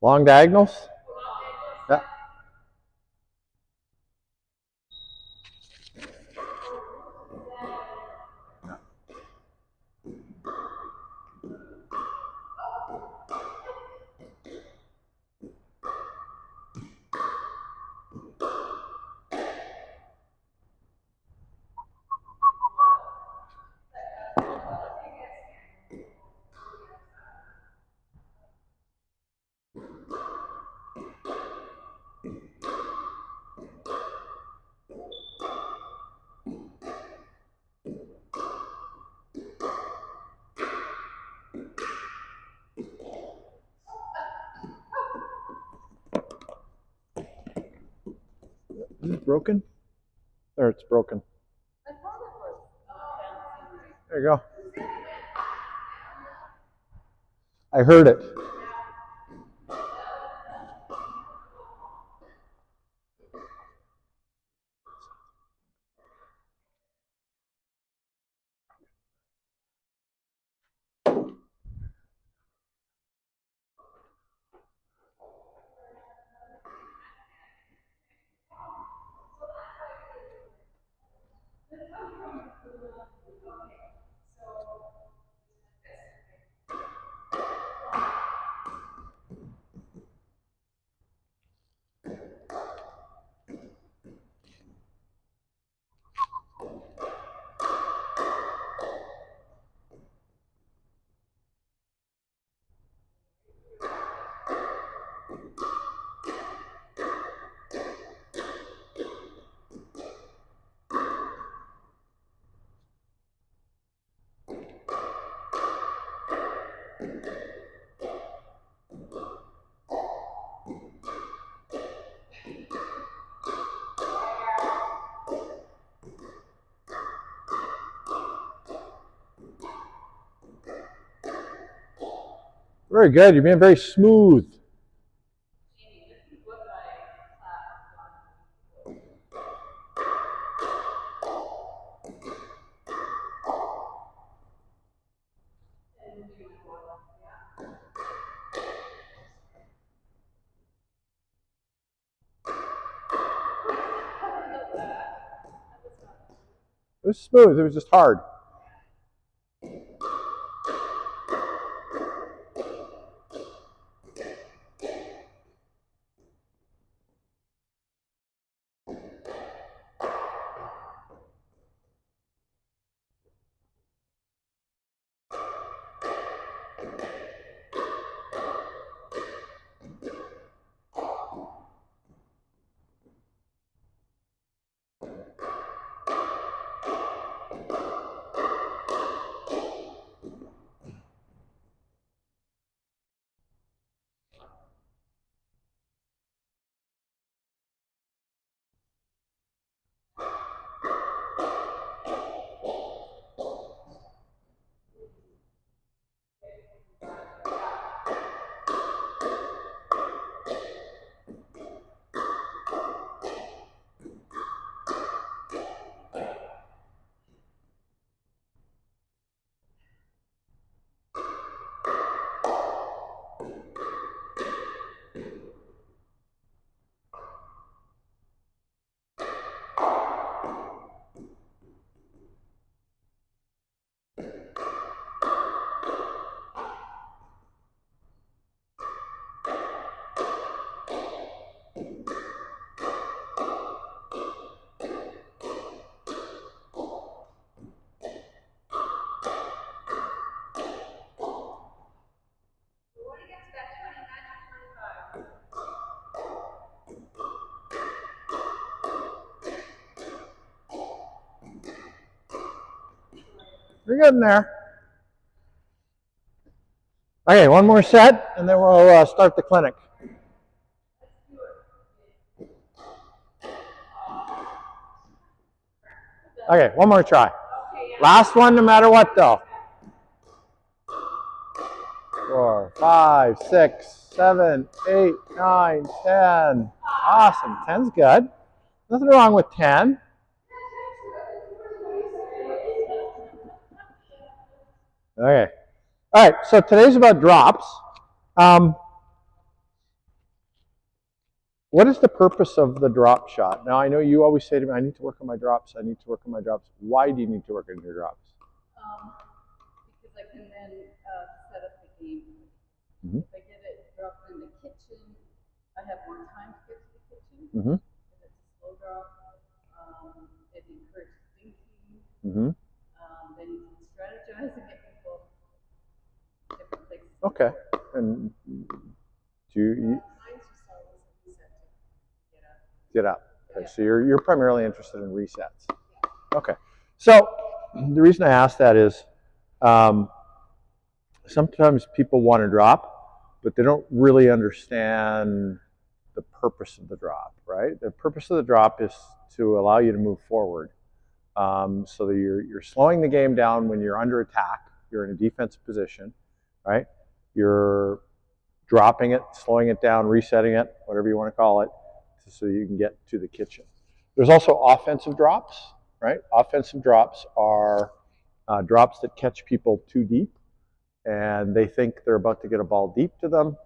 Long diagonals? Yeah. Is it broken? There, it's broken. There you go. I heard it. Very good. You're being very smooth. It was smooth. It was just hard. You're good in there. Okay, one more set, and then we'll start the clinic. Okay, one more try. Last one, no matter what, though. 4, 5, 6, 7, 8, 9, 10. Awesome. 10's good. Nothing wrong with 10. Okay. All right, so today's about drops. what is the purpose of the drop shot? Now, I know you always say to me, I need to work on my drops. I need to work on my drops. Why do you need to work on your drops? Because I can then set up the game. Mm-hmm. If I get it dropped in the kitchen, I have more time to get to the kitchen. Mm-hmm. If it's a slow drop, it encourages thinking. Mm-hmm. Then you can strategize and get people different places. Okay. And do you Mine's just always a reset to get up. get up? Okay, so you're primarily interested in resets. Okay. So the reason I ask that is sometimes people want to drop, but they don't really understand the purpose of the drop, right? The purpose of the drop is to allow you to move forward. So that you're slowing the game down when you're under attack. You're in a defensive position, right? You're dropping it, slowing it down, resetting it, whatever you want to call it, so you can get to the kitchen. There's also offensive drops, right? Offensive drops are drops that catch people too deep, and they think they're about to get a ball deep to them,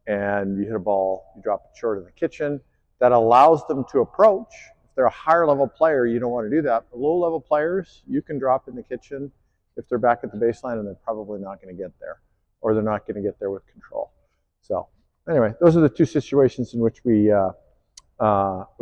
and you hit a ball, you drop it short of the kitchen. That allows them to approach. If they're a higher level player, you don't want to do that. But low level players, you can drop in the kitchen if they're back at the baseline, and they're probably not going to get there, or they're not going to get there with control. So anyway, those are the two situations in which we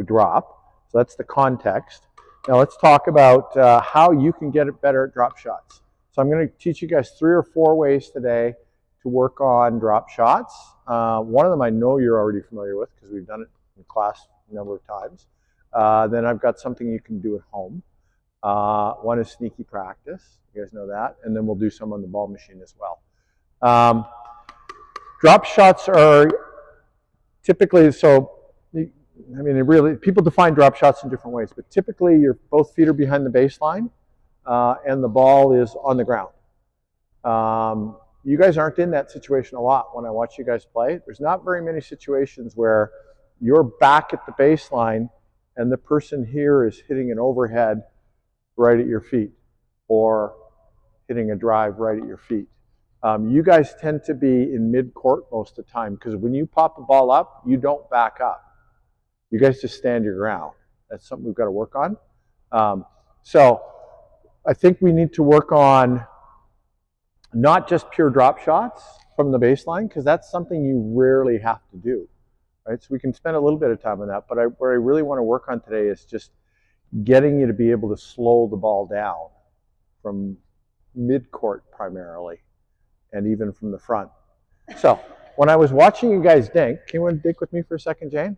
drop. So that's the context. Now let's talk about how you can get it better at drop shots. So I'm going to teach you guys 3 or 4 ways today to work on drop shots. One of them I know you're already familiar with because we've done it in class a number of times. Then I've got something you can do at home. One is sneaky practice. You guys know that. And then we'll do some on the ball machine as well. Drop shots are typically, I mean, really, people define drop shots in different ways, but typically both feet are behind the baseline and the ball is on the ground. You guys aren't in that situation a lot when I watch you guys play. There's not very many situations where you're back at the baseline and the person here is hitting an overhead right at your feet or hitting a drive right at your feet. You guys tend to be in mid-court most of the time because when you pop a ball up, you don't back up. You guys just stand your ground. That's something we've got to work on. So I think we need to work on not just pure drop shots from the baseline, because that's something you rarely have to do, right? So we can spend a little bit of time on that, but what I really want to work on today is just getting you to be able to slow the ball down from mid-court primarily, and even from the front. So when I was watching you guys dink, can you dink with me for a second, Jane?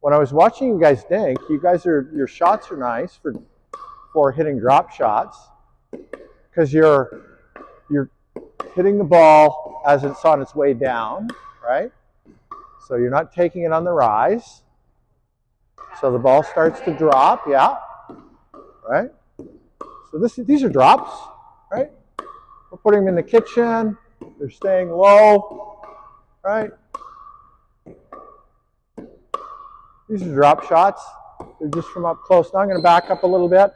When I was watching you guys dink, your shots are nice for hitting drop shots because you're hitting the ball as it's on its way down, right? So you're not taking it on the rise. So the ball starts to drop, yeah, right? So these are drops, right? We're putting them in the kitchen. They're staying low, right? These are drop shots. They're just from up close. Now I'm going to back up a little bit.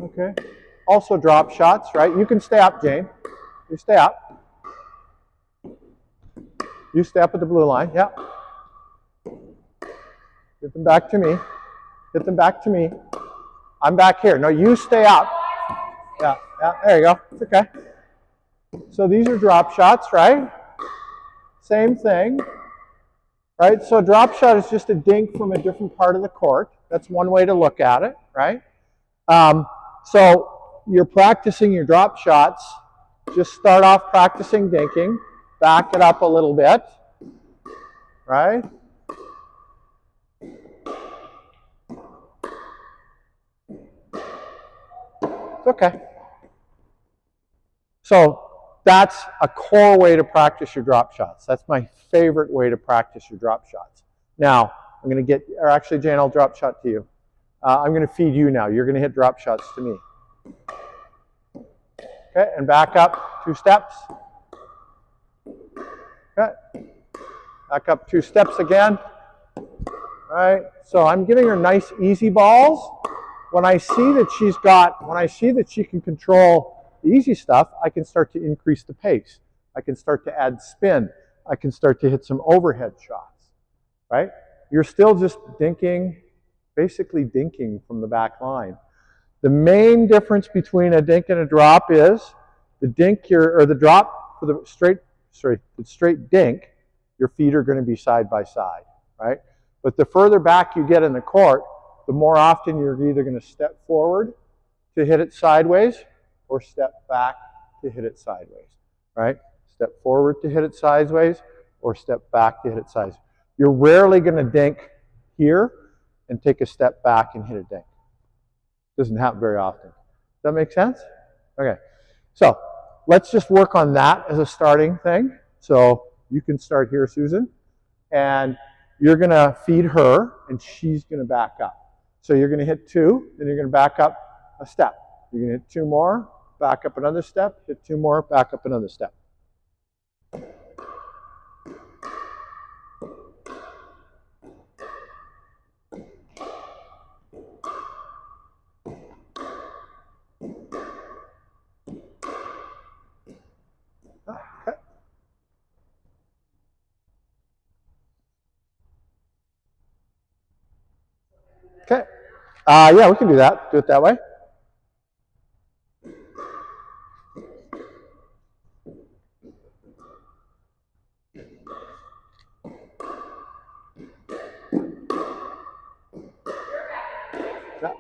Okay. Also drop shots, right? You can stay up, Jane. You stay up. You stay up at the blue line. Yeah. Get them back to me. I'm back here. No, you stay up. Yeah. There you go. It's okay. So these are drop shots, right? Same thing. Right? So a drop shot is just a dink from a different part of the court. That's one way to look at it, right? So you're practicing your drop shots. Just start off practicing dinking. Back it up a little bit, right? It's okay. So that's a core way to practice your drop shots. That's my favorite way to practice your drop shots. Now, I'm going to actually, Jane, I'll drop shot to you. I'm going to feed you now. You're going to hit drop shots to me. Okay, and back up 2 steps. Okay, back up 2 steps again. All right, so I'm giving her nice, easy balls. When I see that she can control the easy stuff, I can start to increase the pace. I can start to add spin. I can start to hit some overhead shots, right? You're still just dinking, basically dinking from the back line. The main difference between a dink and a drop is the dink or the drop for the straight dink, your feet are going to be side by side, right? But the further back you get in the court, the more often you're either going to step forward to hit it sideways or step back to hit it sideways, right? Step forward to hit it sideways or step back to hit it sideways. You're rarely going to dink here and take a step back and hit a dink. Doesn't happen very often. Does that make sense? Okay. So let's just work on that as a starting thing. So you can start here, Susan, and you're going to feed her, and she's going to back up. So you're going to hit 2, then you're going to back up a step. You're going to hit 2 more, back up another step, hit 2 more, back up another step. Okay. Okay. Yeah, we can do that. Do it that way. Yeah.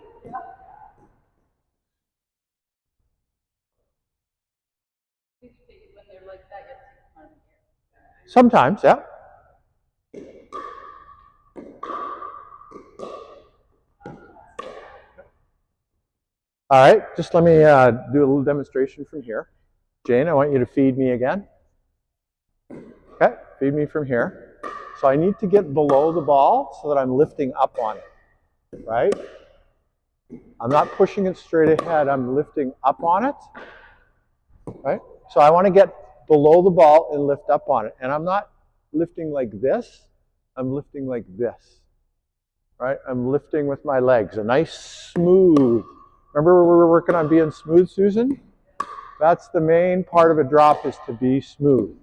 When they're like that, you have to take one here. Sometimes, yeah. All right, just let me do a little demonstration from here. Jane, I want you to feed me again. Okay, feed me from here. So I need to get below the ball so that I'm lifting up on it, right? I'm not pushing it straight ahead, I'm lifting up on it, right? So I want to get below the ball and lift up on it. And I'm not lifting like this, I'm lifting like this, right? I'm lifting with my legs, a nice smooth. Remember we were working on being smooth, Susan? That's the main part of a drop, is to be smooth,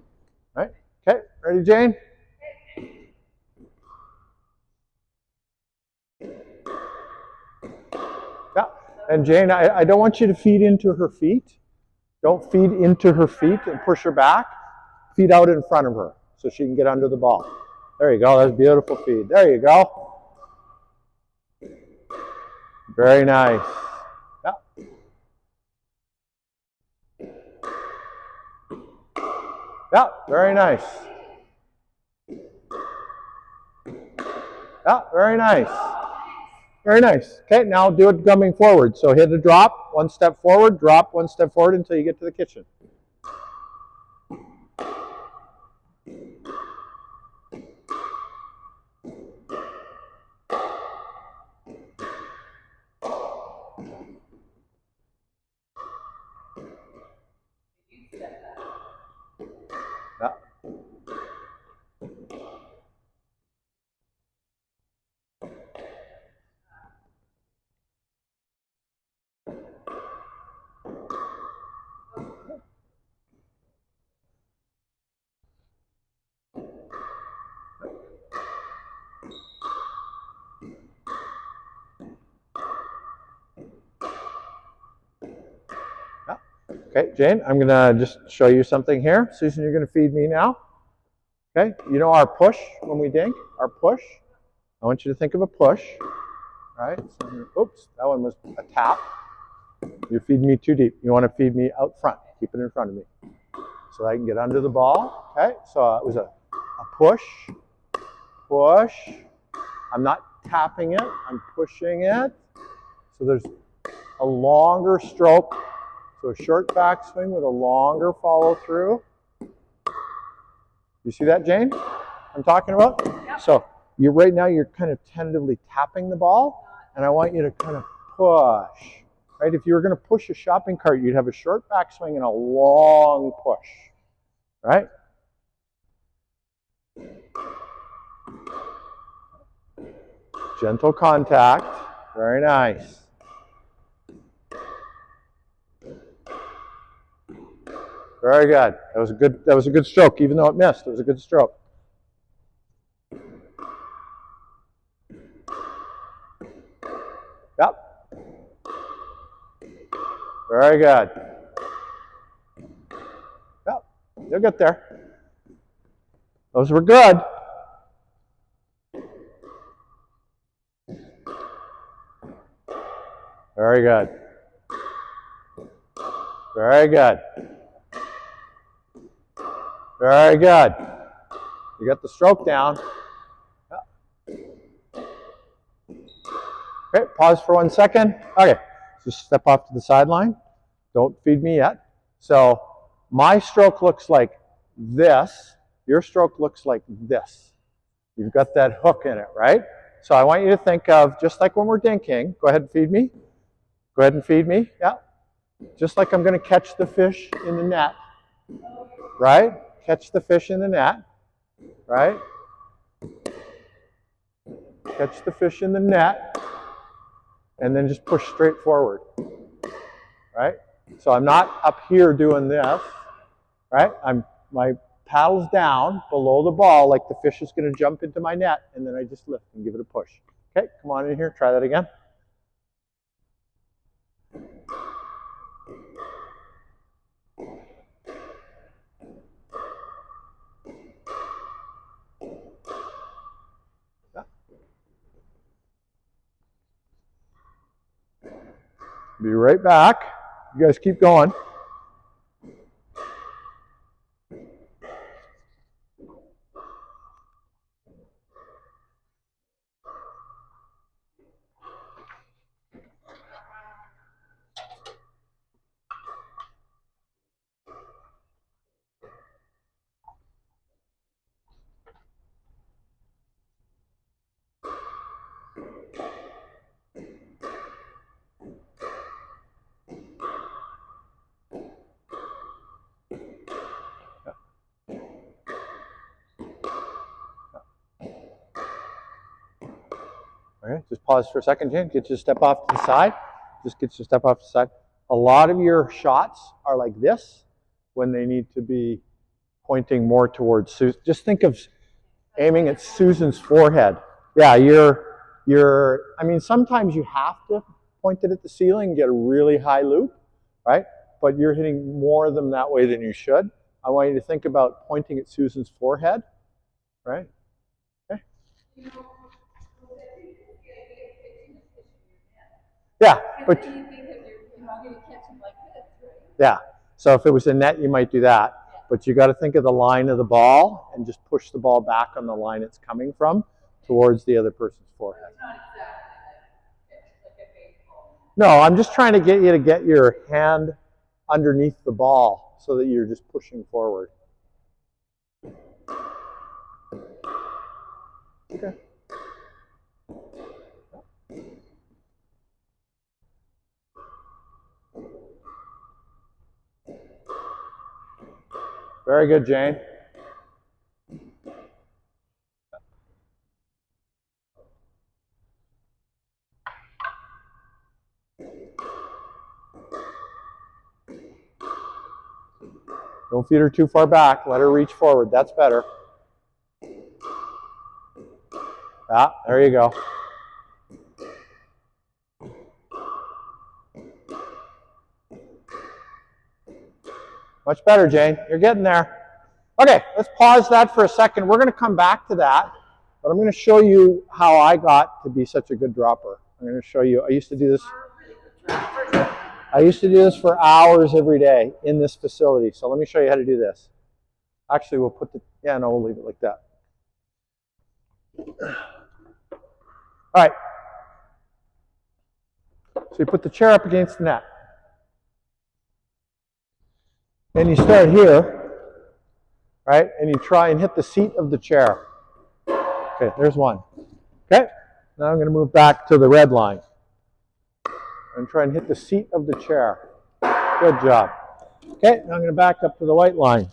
right? Okay, ready, Jane? Yeah, and Jane, I don't want you to feed into her feet. Don't feed into her feet and push her back. Feed out in front of her so she can get under the ball. There you go, that's a beautiful feed. There you go. Very nice. Yeah. Yeah, very nice. Yeah, very nice. Very nice. Okay, now do it coming forward. So hit a drop, 1 step forward, drop 1 step forward until you get to the kitchen. Yeah. Yeah. Okay, Jane, I'm going to just show you something here. Susan, you're going to feed me now. Okay, you know our push when we dink? Our push? I want you to think of a push. Right? So, oops, that one was a tap. You're feeding me too deep. You want to feed me out front. Keep it in front of me so I can get under the ball. Okay, so it was a push, push. I'm not tapping it, I'm pushing it. So there's a longer stroke. So a short backswing with a longer follow through. You see that, Jane? I'm talking about? Yep. So right now you're kind of tentatively tapping the ball, and I want you to kind of push. Right? If you were going to push a shopping cart, you'd have a short backswing and a long push. Right? Gentle contact. Very nice. Very good. That was a good stroke, even though it missed. It was a good stroke. Yep. Very good. Yep. You'll get there. Those were good. Very good. Very good. Very good. You got the stroke down. Okay, pause for 1 second. Okay, just step off to the sideline. Don't feed me yet. So my stroke looks like this. Your stroke looks like this. You've got that hook in it, right? So I want you to think of, just like when we're dinking, go ahead and feed me. Go ahead and feed me, yeah. Just like I'm going to catch the fish in the net, right? Catch the fish in the net, right? Catch the fish in the net, and then just push straight forward, right? So I'm not up here doing this, right? My paddle's down below the ball like the fish is going to jump into my net, and then I just lift and give it a push. Okay, come on in here, try that again. Be right back. You guys keep going. Okay, just pause for a second, Jane. Get you to step off to the side. Just get you to step off to the side. A lot of your shots are like this when they need to be pointing more towards Susan. Just think of aiming at Susan's forehead. Yeah, I mean, sometimes you have to point it at the ceiling and get a really high loop, right? But you're hitting more of them that way than you should. I want you to think about pointing at Susan's forehead, right? Okay. Yeah, but yeah. So if it was a net, you might do that. But you got to think of the line of the ball and just push the ball back on the line it's coming from towards the other person's forehead. No, I'm just trying to get you to get your hand underneath the ball so that you're just pushing forward. Okay. Very good, Jane. Don't feed her too far back. Let her reach forward. That's better. Ah, there you go. Much better, Jane. You're getting there. Okay, let's pause that for a second. We're going to come back to that, but I'm going to show you how I got to be such a good dropper. I'm going to show you. I used to do this for hours every day in this facility. So let me show you how to do this. Actually, we'll put we'll leave it like that. All right. So you put the chair up against the net. And you start here, right? And you try and hit the seat of the chair. Okay, there's one. Okay, now I'm going to move back to the red line. And try and hit the seat of the chair. Good job. Okay, now I'm going to back up to the white line.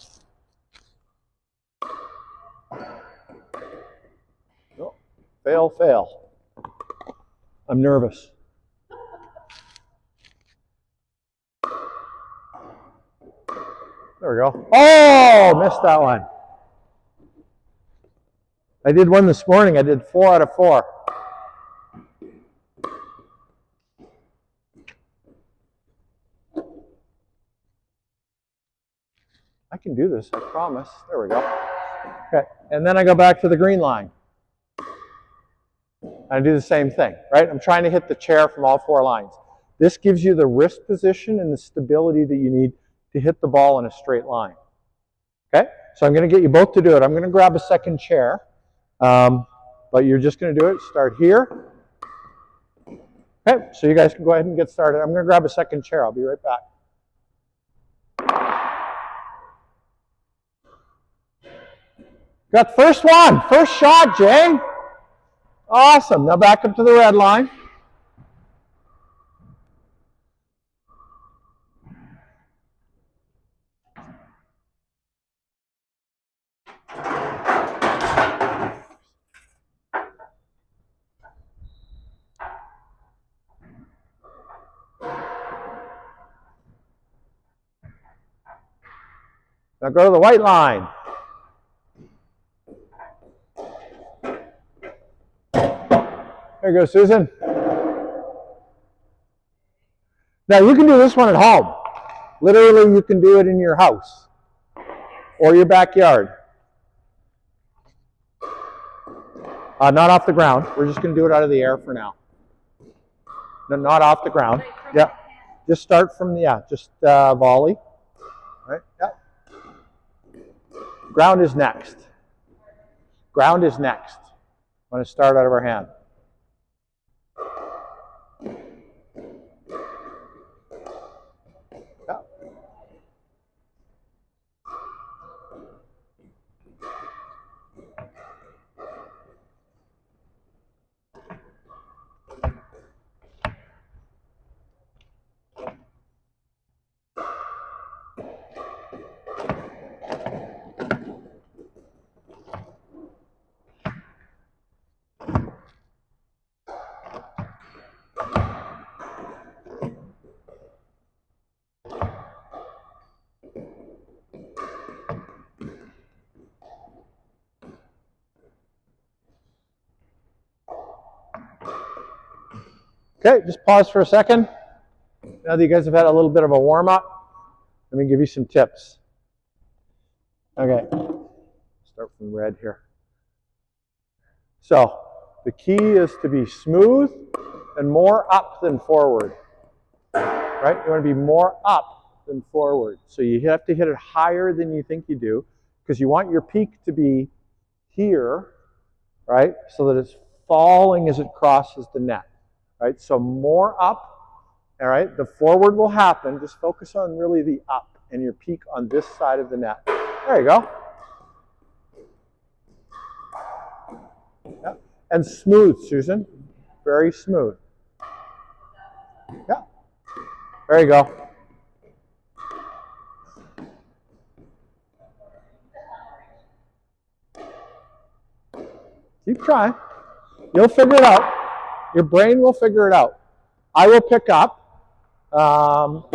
Oh, fail, fail. I'm nervous. There There we go. Oh, missed that one. I did one this morning. I did 4 out of 4. I can do this, I promise. There we go. Okay, and then I go back to the green line. I do the same thing, right? I'm trying to hit the chair from all 4 lines. This gives you the wrist position and the stability that you need to hit the ball in a straight line. Okay, so I'm going to get you both to do it. I'm going to grab a second chair, but you're just going to do it. Start here. Okay, so you guys can go ahead and get started. I'm going to grab a second chair. I'll be right back. Got the first one. First shot, Jay. Awesome. Now back up to the red line. Now go to the white line. There you go, Susan. Now you can do this one at home. Literally, you can do it in your house or your backyard. Not off the ground. We're just going to do it out of the air for now. No, not off the ground. Yeah. Just start from the, just volley. Right? Yeah. Ground is next. Ground is next. I'm going to start out of our hand. Yeah. Okay, just pause for a second. Now that you guys have had a little bit of a warm-up, let me give you some tips. Okay, start from red here. So, the key is to be smooth and more up than forward. Right? You want to be more up than forward. So you have to hit it higher than you think you do, because you want your peak to be here, right? So that it's falling as it crosses the net. Right? So more up, all right? The forward will happen. Just focus on really the up and your peak on this side of the net. There you go. Yeah. And smooth, Susan. Very smooth. Yeah. There you go. Keep trying. You'll figure it out. Your brain will figure it out. I will pick up. And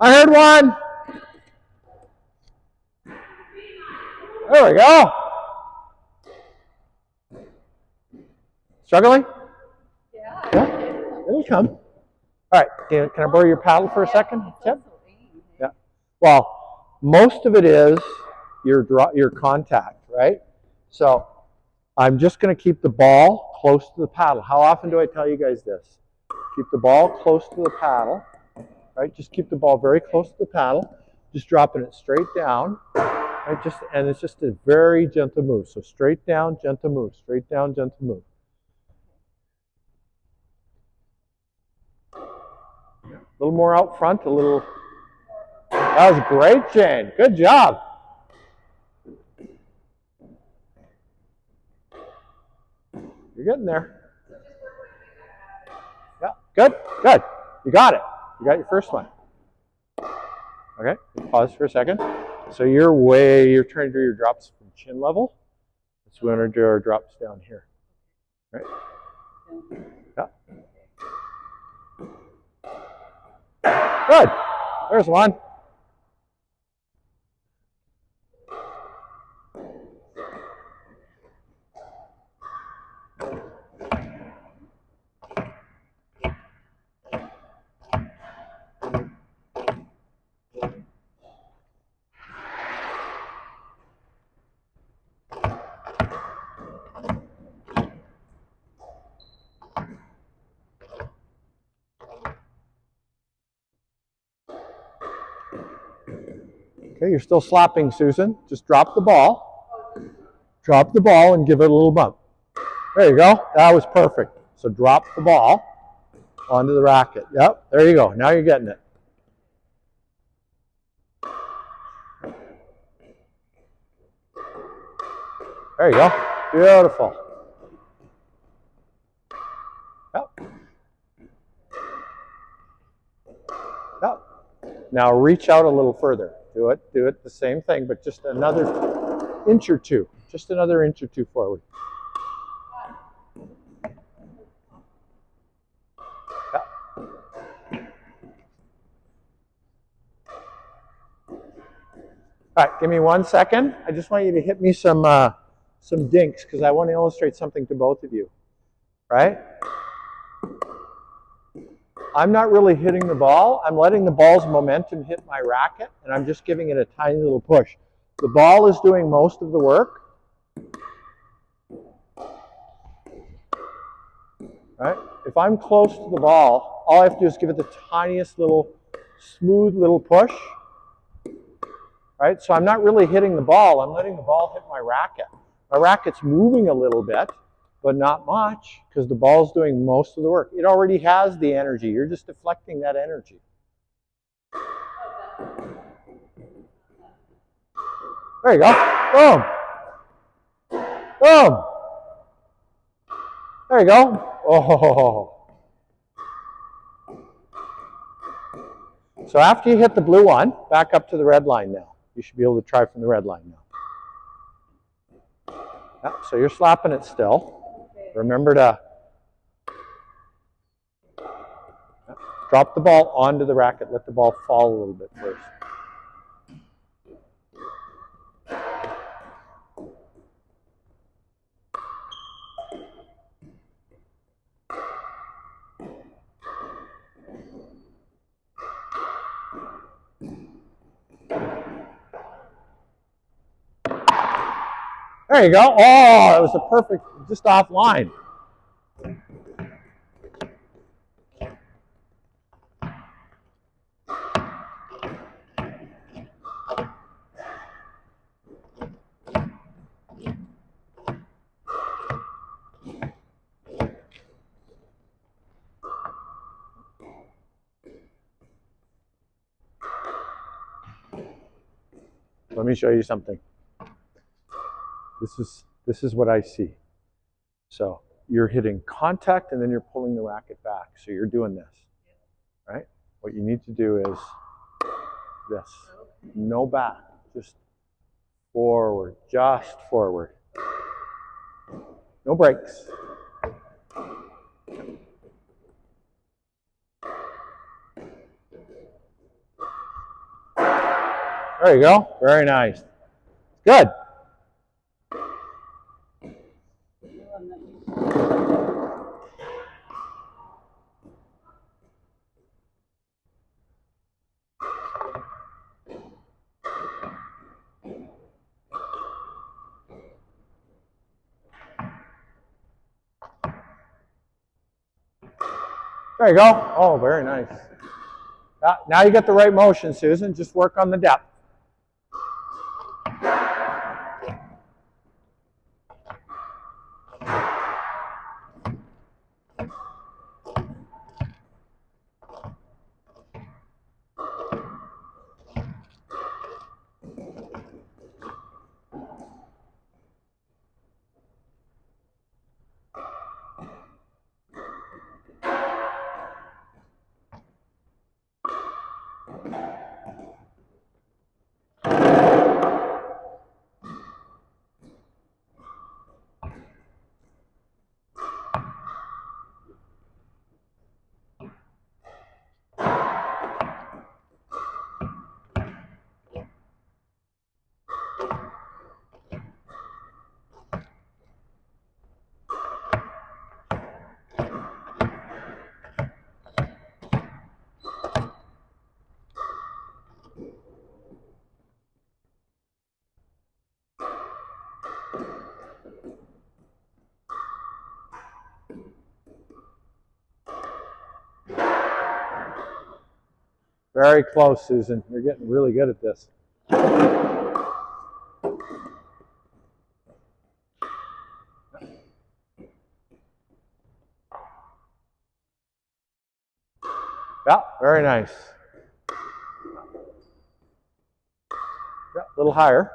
I heard one. There we go. Struggling? Yeah. It'll come. All right. Can I borrow your paddle for a second, Tim? Yeah. Well, most of it is your contact, right? So I'm just going to keep the ball close to the paddle. How often do I tell you guys this? Keep the ball close to the paddle. Right? Just keep the ball very close to the paddle. Just dropping it straight down. Right? And it's just a very gentle move. So straight down, gentle move. Straight down, gentle move. A little more out front, a little. That was great, Jane. Good job. You're getting there. Yeah, good, good. You got it. You got your first one. Okay, pause for a second. So you're trying to do your drops from chin level. So we want to do our drops down here. Right? Yeah. Good. There's one. Okay, you're still slapping, Susan. Just drop the ball. Drop the ball and give it a little bump. There you go. That was perfect. So drop the ball onto the racket. Yep, there you go. Now you're getting it. There you go. Beautiful. Yep. Yep. Now reach out a little further. Do it the same thing, but just another inch or two. Just another inch or two forward. Yep. All right, give me 1 second. I just want you to hit me some dinks because I want to illustrate something to both of you. Right? I'm not really hitting the ball. I'm letting the ball's momentum hit my racket, and I'm just giving it a tiny little push. The ball is doing most of the work. Right? If I'm close to the ball, all I have to do is give it the tiniest little, smooth little push. Right? So I'm not really hitting the ball. I'm letting the ball hit my racket. My racket's moving a little bit, but not much, because the ball's doing most of the work. It already has the energy. You're just deflecting that energy. There you go. Boom. Boom. There you go. Oh. So after you hit the blue one, back up to the red line now. You should be able to try from the red line now. Yeah, so you're slapping it still. Remember to drop the ball onto the racket. Let the ball fall a little bit first. There you go. Oh, that was a perfect, just offline. Let me show you something. This is what I see. So you're hitting contact and then you're pulling the racket back. So you're doing this, right? What you need to do is this. No back, just forward, just forward. No breaks. There you go. Very nice. Good. There you go. Oh, very nice. Now you get the right motion, Susan. Just work on the depth. Very close, Susan. You're getting really good at this. Yeah, very nice. Yeah, a little higher.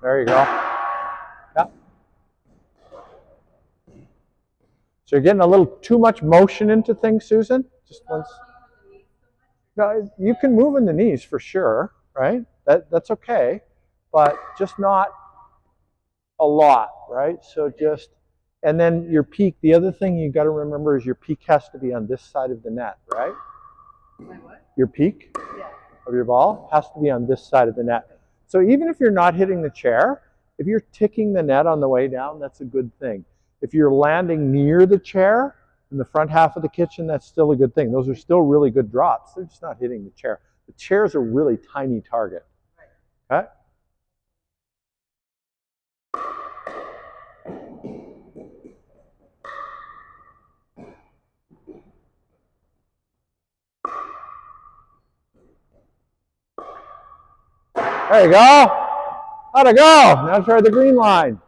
There you go. Yeah. So you're getting a little too much motion into things, Susan? Just once. No, you can move in the knees for sure, right? That's okay, but just not a lot, right? So just, and then your peak, the other thing you got to remember is your peak has to be on this side of the net, right? My what? Your peak Yeah. of your ball has to be on this side of the net. So even if you're not hitting the chair, if you're ticking the net on the way down, that's a good thing. If you're landing near the chair in the front half of the kitchen, that's still a good thing. Those are still really good drops. They're just not hitting the chair. The chair's a really tiny target. Okay? There you go. How'd it go? Now try the green line.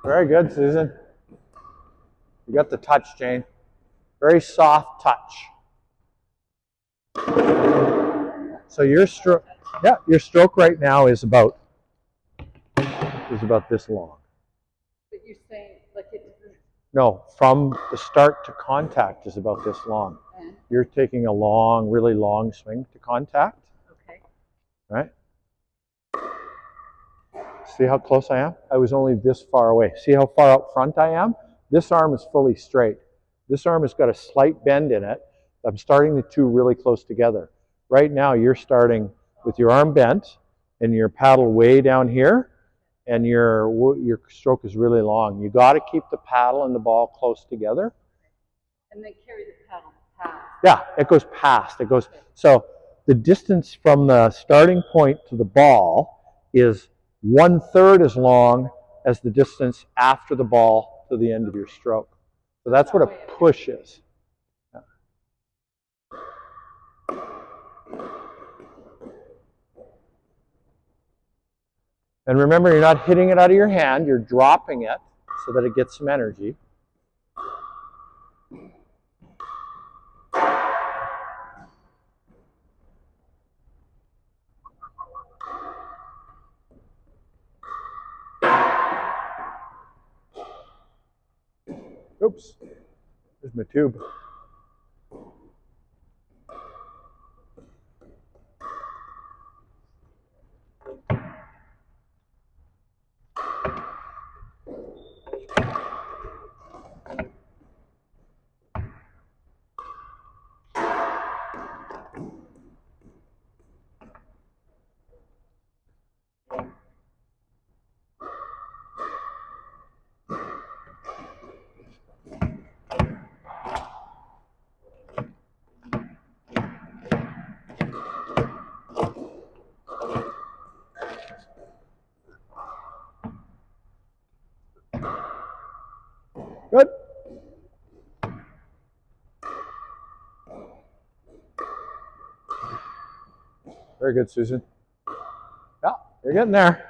Very good, Susan. You got the touch, Jane. Very soft touch. So your stroke, yeah, your stroke right now is about this long. But you're saying like it doesn't. No, from the start to contact is about this long. And? You're taking a long, really long swing to contact, Okay. right? See how close I am? I was only this far away. See how far out front I am? This arm is fully straight. This arm has got a slight bend in it. I'm starting the two really close together. Right now, you're starting with your arm bent and your paddle way down here, and your stroke is really long. You got to keep the paddle and the ball close together. And then carry the paddle past. Yeah, it goes past. It goes, so the distance from the starting point to the ball is 1/3 as long as the distance after the ball to the end of your stroke. So that's what a push is. Yeah. And remember, you're not hitting it out of your hand, you're dropping it so that it gets some energy. Oops, there's my tube. Good. Very good, Susan. Yeah, you're getting there.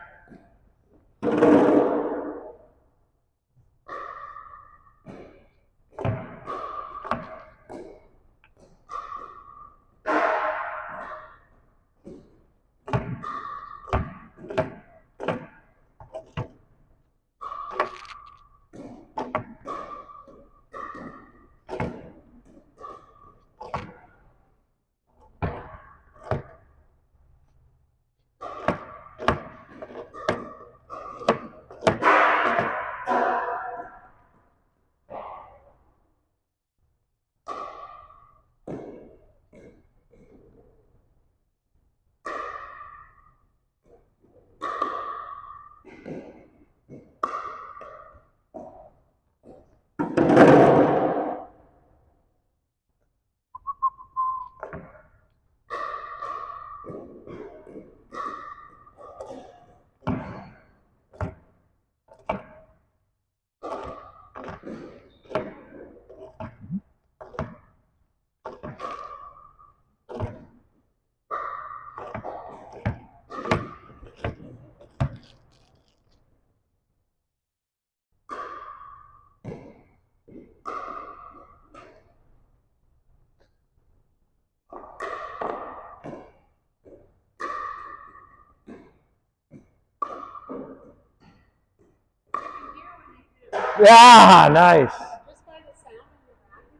Yeah, nice.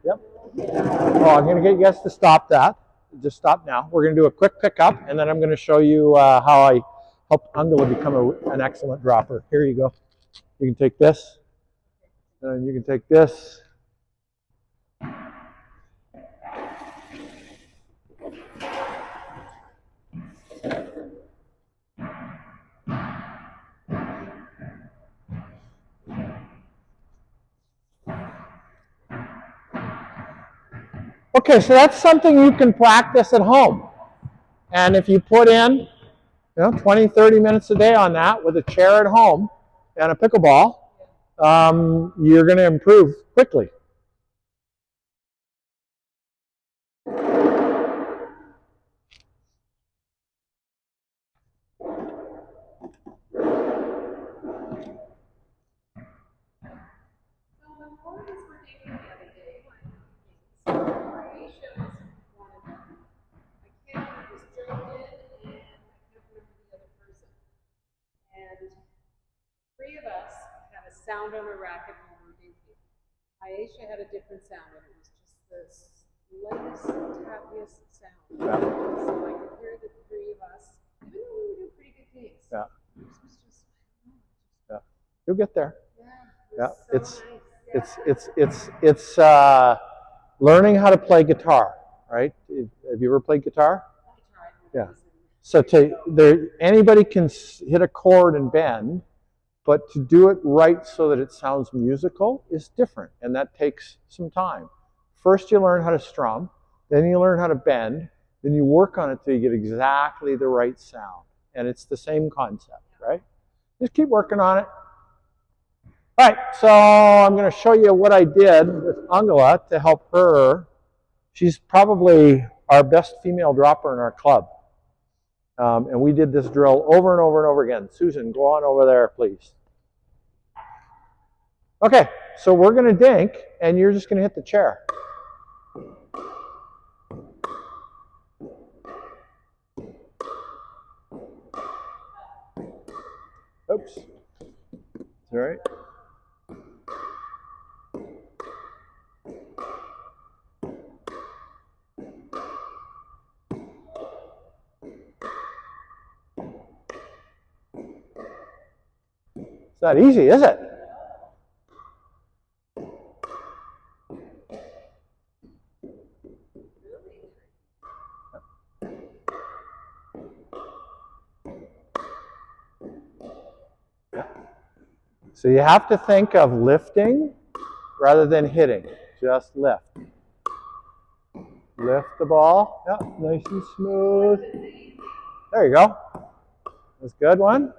Yep. Oh, I'm going to get you guys to stop that. Just stop now. We're going to do a quick pickup, and then I'm going to show you how I helped Angela become an excellent dropper. Here you go. You can take this, and you can take this. Okay, so that's something you can practice at home. And if you put in 20, 30 minutes a day on that with a chair at home and a pickleball, you're going to improve quickly. Three of us had a sound on a racket when we were dating. Aisha had a different sound, and it was just the lightest, tappiest sound. Yeah. So I could hear the three of us, even though we were doing pretty good gigs. Yeah. This was just, Yeah. You'll get there. yeah. It was so nice. It's learning how to play guitar, right? Have you ever played guitar? I tried. Yeah. So anybody can hit a chord and bend, but to do it right so that it sounds musical is different, and that takes some time. First you learn how to strum, then you learn how to bend, then you work on it till you get exactly the right sound. And it's the same concept, right? Just keep working on it. All right, so I'm going to show you what I did with Angela to help her. She's probably our best female dropper in our club. And we did this drill over and over and over again. Susan, go on over there, please. Okay, so we're going to dink, and you're just going to hit the chair. Oops. All right. It's not easy, is it? So you have to think of lifting rather than hitting. Just lift. Lift the ball. Yep, nice and smooth. There you go. That's a good one.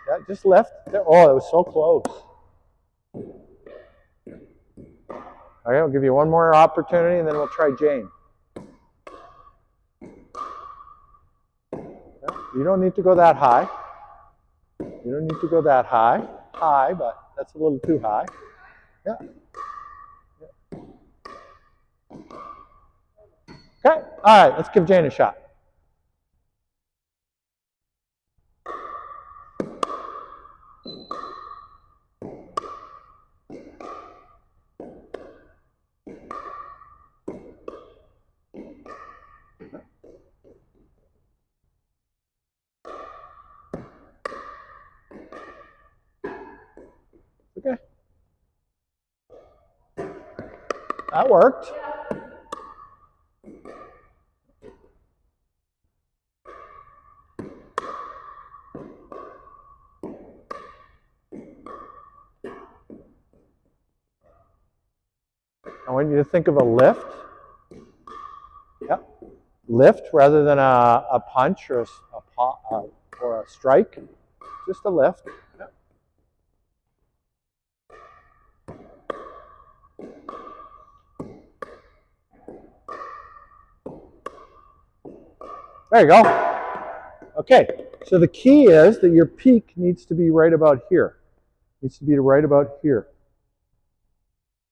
Yeah, just lift. Oh, it was so close. Okay, I'll give you one more opportunity and then we'll try Jane. You don't need to go that high. You don't need to go that high. High, but that's a little too high. Yeah. Okay, all right, let's give Jane a shot. Okay. That worked. I want you to think of a lift. Yep. Lift rather than a punch or or a strike. Just a lift. Yep. There you go. Okay, so the key is that your peak needs to be right about here. It needs to be right about here.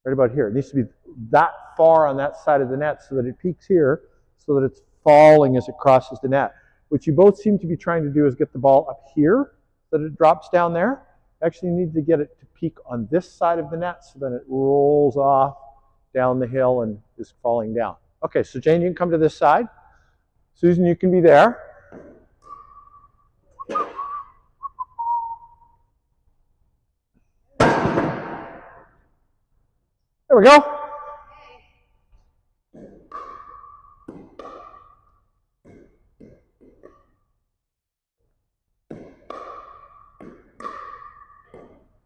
Right about here. It needs to be that far on that side of the net so that it peaks here, so that it's falling as it crosses the net. What you both seem to be trying to do is get the ball up here, so that it drops down there. Actually, you need to get it to peak on this side of the net so that it rolls off down the hill and is falling down. Okay, so Jane, you can come to this side. Susan, you can be there. There we go.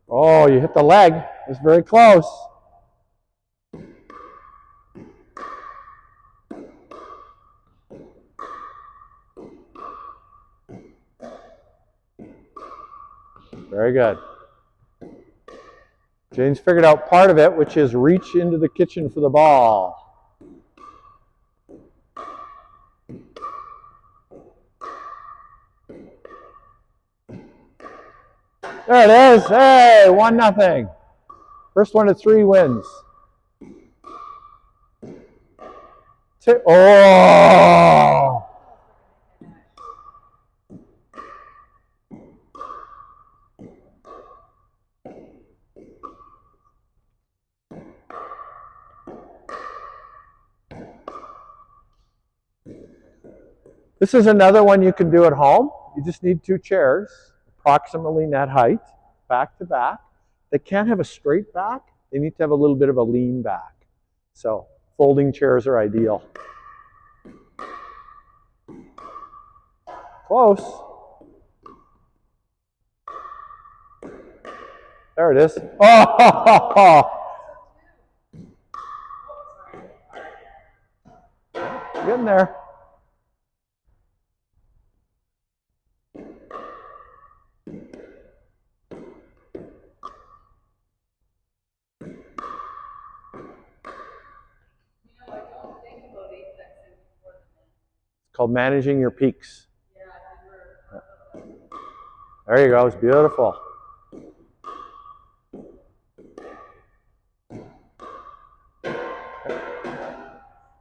Oh, you hit the leg. It's very close. Very good. Jane's figured out part of it, which is reach into the kitchen for the ball. There it is. Hey, 1-0. First one to 3 wins. Oh! This is another one you can do at home. You just need 2 chairs, approximately net height, back to back. They can't have a straight back. They need to have a little bit of a lean back. So folding chairs are ideal. Close. There it is. Oh! Getting there. It's called managing your peaks. There you go. It's beautiful.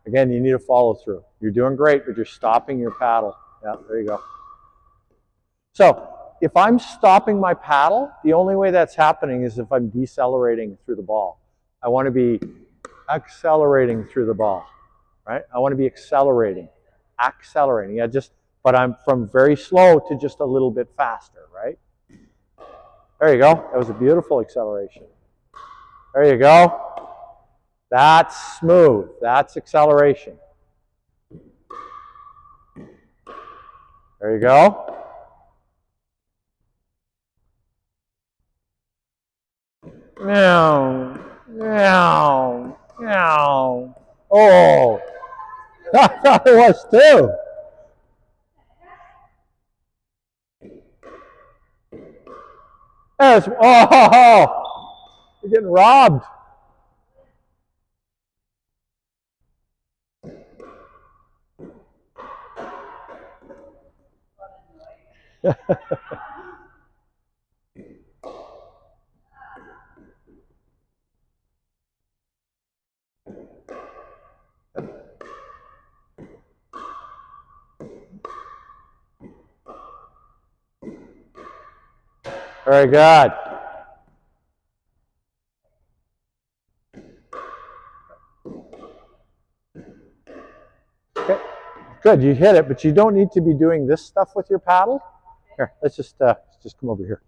Again, you need to follow through. You're doing great, but you're stopping your paddle. Yeah, there you go. So if I'm stopping my paddle, the only way that's happening is if I'm decelerating through the ball. I want to be accelerating through the ball, right? I want to be accelerating. Yeah, but I'm from very slow to just a little bit faster, right? There you go. That was a beautiful acceleration. There you go. That's smooth. That's acceleration. There you go. Meow, meow, meow. Oh, I thought it was too. There's, oh, you're getting robbed. Very good. Okay. Good, you hit it, but you don't need to be doing this stuff with your paddle. Here, let's just come over here.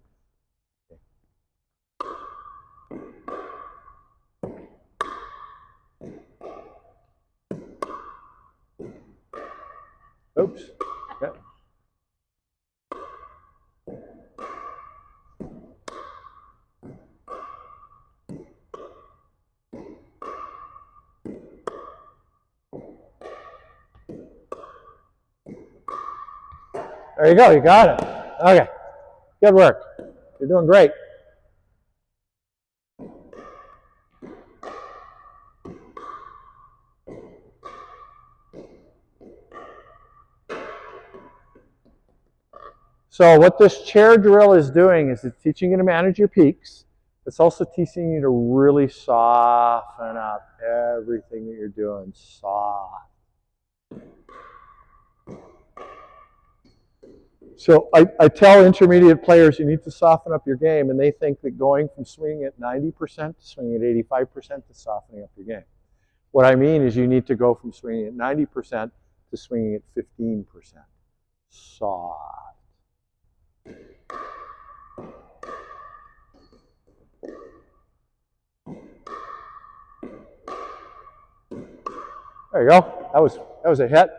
Oops. Okay. There you go, you got it. Okay, good work. You're doing great. So what this chair drill is doing is it's teaching you to manage your peaks. It's also teaching you to really soften up everything that you're doing. Soft. So I tell intermediate players you need to soften up your game, and they think that going from swinging at 90% to swinging at 85% is softening up your game. What I mean is you need to go from swinging at 90% to swinging at 15%. Soft. There you go. That was a hit.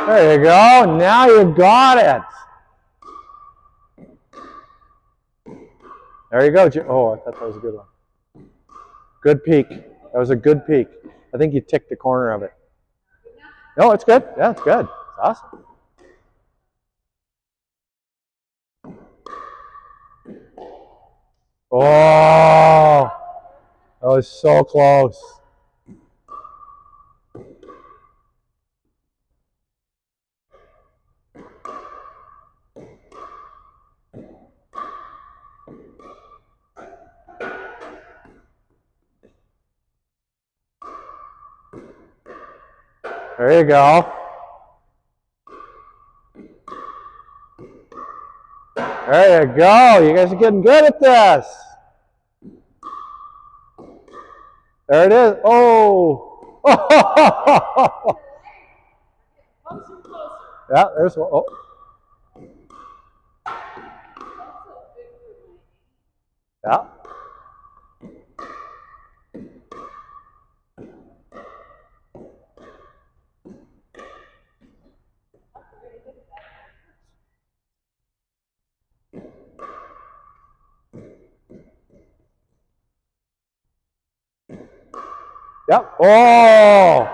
There you go. Now you got it. There you go. Oh, I thought that was a good one. Good peak. That was a good peak. I think you ticked the corner of it. No, it's good. Yeah, it's good. It's awesome. Oh, that was so close. There you go. There you go. You guys are getting good at this. There it is. Oh. Yeah, there's one. Oh. Yeah. Yep. Oh.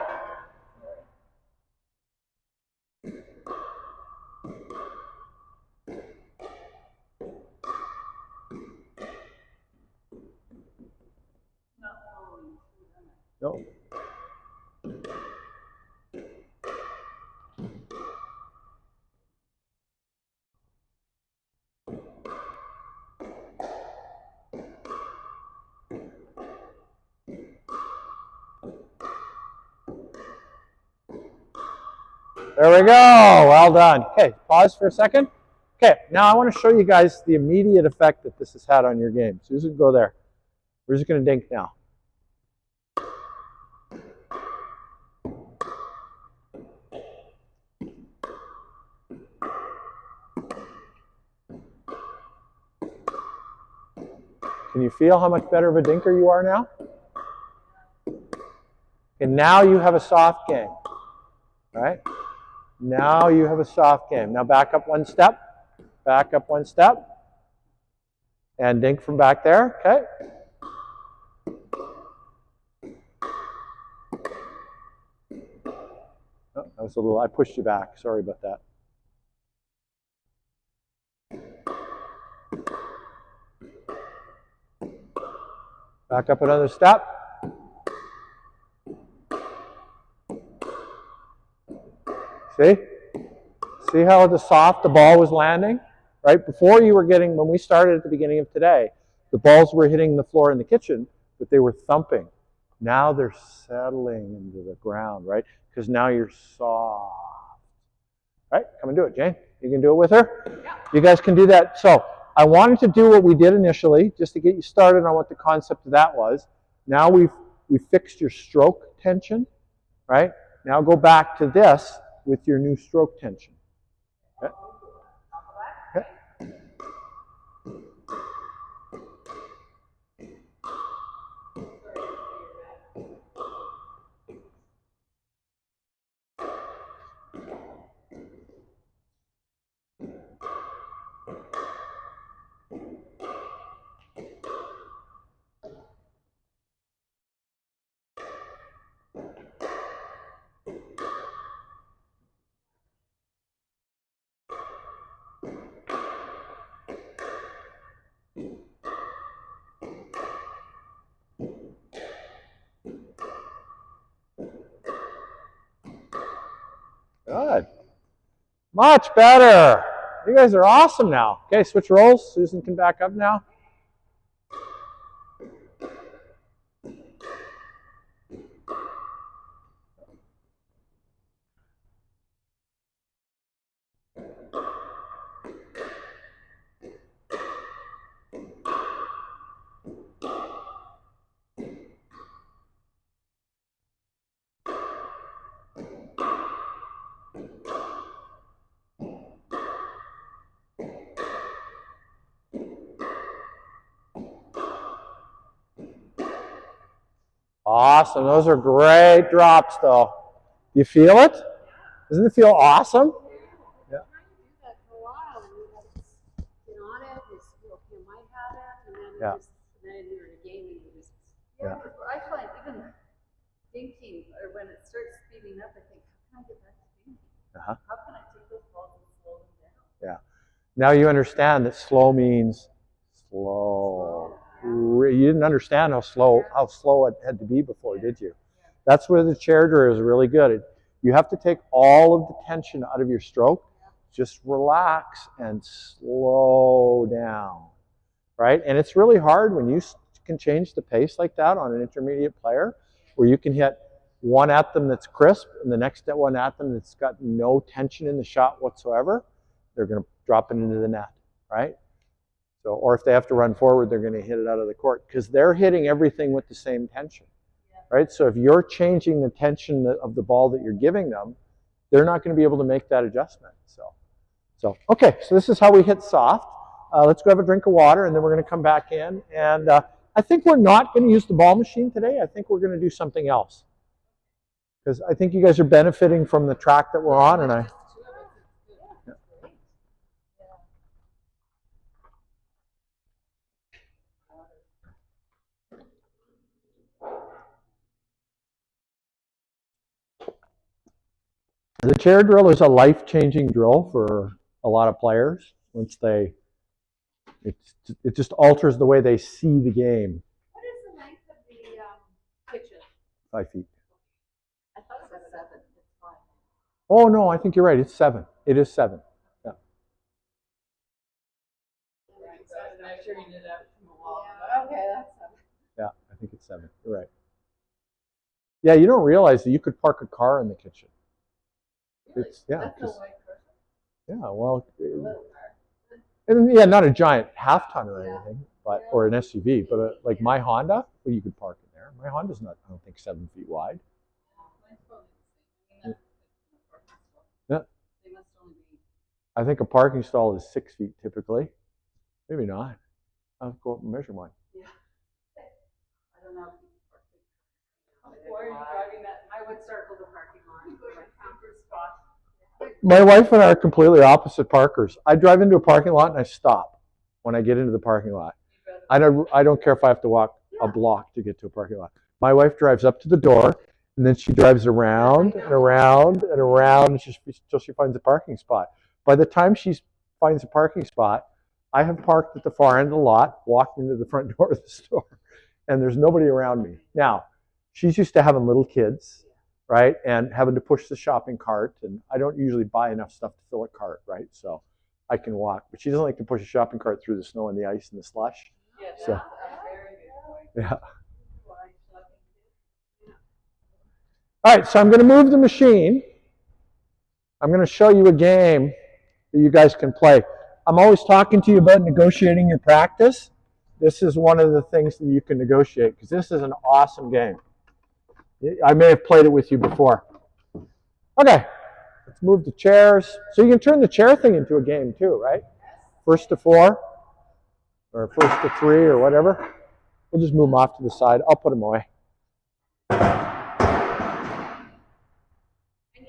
No. There we go. Well done. Okay, pause for a second. Okay, now I want to show you guys the immediate effect that this has had on your game. So who's going to go there? We're just going to dink now. Can you feel how much better of a dinker you are now? And now you have a soft game, right? Now you have a soft game. Now back up one step. Back up one step. And dink from back there, okay? Oh, that was a little, I pushed you back. Sorry about that. Back up another step. See? See how soft the ball was landing? Right? Before you were getting, when we started at the beginning of today, the balls were hitting the floor in the kitchen, but they were thumping. Now they're settling into the ground, right? Because now you're soft. Right? Come and do it, Jane. You can do it with her? Yeah. You guys can do that. So I wanted to do what we did initially, just to get you started on what the concept of that was. Now we fixed your stroke tension, right? Now go back to this with your new stroke tension. Okay? Okay. Good. Much better. You guys are awesome now. Okay, switch roles. Susan can back up now. Awesome. Those are great drops, though. You feel it? Doesn't it feel awesome? Yeah. I'm trying to do that for a while, and we just get on it. We feel you might have it, and then Yeah. then you're in a game and you just. Yeah, I find even dinking, or when it starts speeding up, I think, how can I get back to dinking? Uh-huh. How can I take those balls and slow them down? Yeah. Now you understand that slow means slow. You didn't understand how slow it had to be before, did you? That's where the chair drill is really good. You have to take all of the tension out of your stroke. Just relax and slow down, right? And it's really hard when you can change the pace like that on an intermediate player, where you can hit one at them that's crisp and the next one at them that's got no tension in the shot whatsoever. They're going to drop it into the net, right? So, or if they have to run forward, they're going to hit it out of the court because they're hitting everything with the same tension, right? So if you're changing the tension of the ball that you're giving them, they're not going to be able to make that adjustment. So okay, so this is how we hit soft. Let's go have a drink of water, and then we're going to come back in. And I think we're not going to use the ball machine today. I think we're going to do something else because I think you guys are benefiting from the track that we're on, and the chair drill is a life-changing drill for a lot of players. Once it just alters the way they see the game. What is the length of the kitchen? 5 feet. I thought it was 7. It's 5. Oh no, I think you're right. It's 7. It is 7. Yeah. Measuring it out from a wall. Yeah, okay, that's 7. Yeah, I think it's 7. You're right. Yeah, you don't realize that you could park a car in the kitchen. Really? It's yeah. That's a white person. Yeah, well, Little car. and yeah, not a giant half ton or anything, but or an SUV, but like my Honda, well, you could park in there. My Honda's not, I don't think, 7 feet wide. Mine's probably the same. Yeah. They must only be. I think a parking stall is 6 feet typically. Maybe not. I'll go up and measure mine. Yeah. I don't know. Why are you driving that? I would circle the parking lot for my camper spot. My wife and I are completely opposite parkers. I drive into a parking lot and I stop when I get into the parking lot. I don't care if I have to walk a block to get to a parking lot. My wife drives up to the door, and then she drives around and around and around until she finds a parking spot. By the time she finds a parking spot, I have parked at the far end of the lot, walked into the front door of the store, and there's nobody around me. Now, she's used to having little kids, right, and having to push the shopping cart, and I don't usually buy enough stuff to fill a cart, right, so I can walk. But she doesn't like to push a shopping cart through the snow and the ice and the slush. Yeah, So, that's a very good point. yeah. All right, so I'm going to move the machine. I'm going to show you a game that you guys can play. I'm always talking to you about negotiating your practice. This is one of the things that you can negotiate because this is an awesome game. I may have played it with you before. Okay, let's move the chairs. So you can turn the chair thing into a game too, right? First to 4 or first to 3 or whatever. We'll just move them off to the side. I'll put them away. You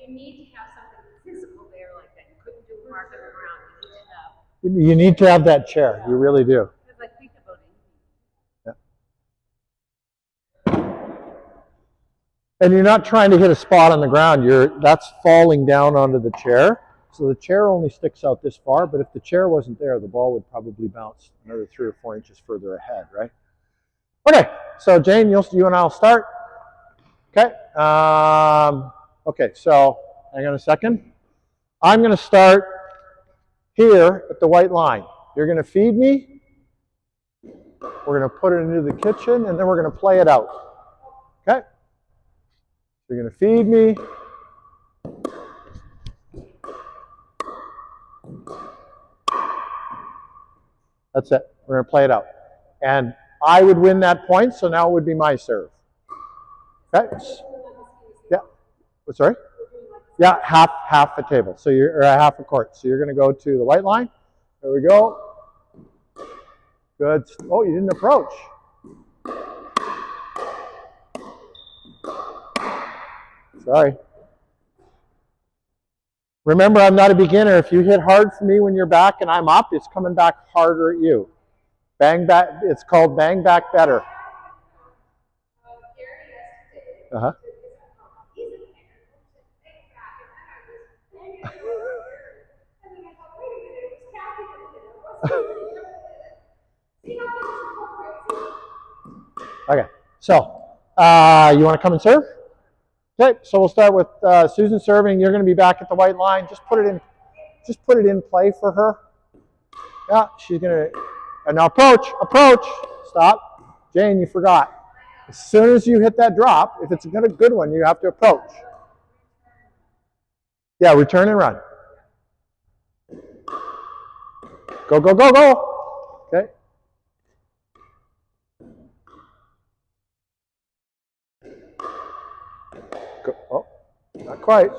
need to have something physical there like that. You couldn't do mark on the ground. You need to have that chair. You really do. Because I think about it. Yeah. And you're not trying to hit a spot on the ground. That's falling down onto the chair. So the chair only sticks out this far, but if the chair wasn't there, the ball would probably bounce another 3 or 4 inches further ahead, right? Okay, so Jane, you and I will start. Okay. Okay, so hang on a second. I'm going to start here at the white line. You're going to feed me. We're going to put it into the kitchen, and then we're going to play it out. Okay? You're going to feed me. That's it. We're going to play it out. And I would win that point, so now it would be my serve. Okay? Yeah. Sorry? Yeah, half a table. So you're a half a court. So you're going to go to the white line. There we go. Good. Oh, you didn't approach. Sorry. Remember, I'm not a beginner. If you hit hard for me when you're back and I'm up, it's coming back harder at you. Bang back. It's called bang back better. Uh-huh. Okay, so you want to come and serve? Okay, so we'll start with Susan serving. You're going to be back at the white line. Just put it in play for her. Yeah, she's going to. And now approach. Stop. Jane, you forgot. As soon as you hit that drop, if it's a good one, you have to approach. Yeah, return and run. Go, go, go, go. Okay. Go. Oh, not quite.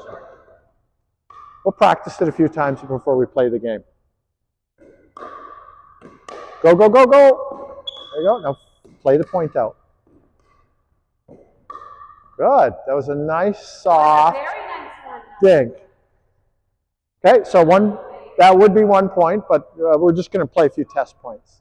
We'll practice it a few times before we play the game. Go, go, go, go. There you go. Now play the point out. Good. That was a nice, soft dig. Okay, so that would be 1 point, but we're just going to play a few test points.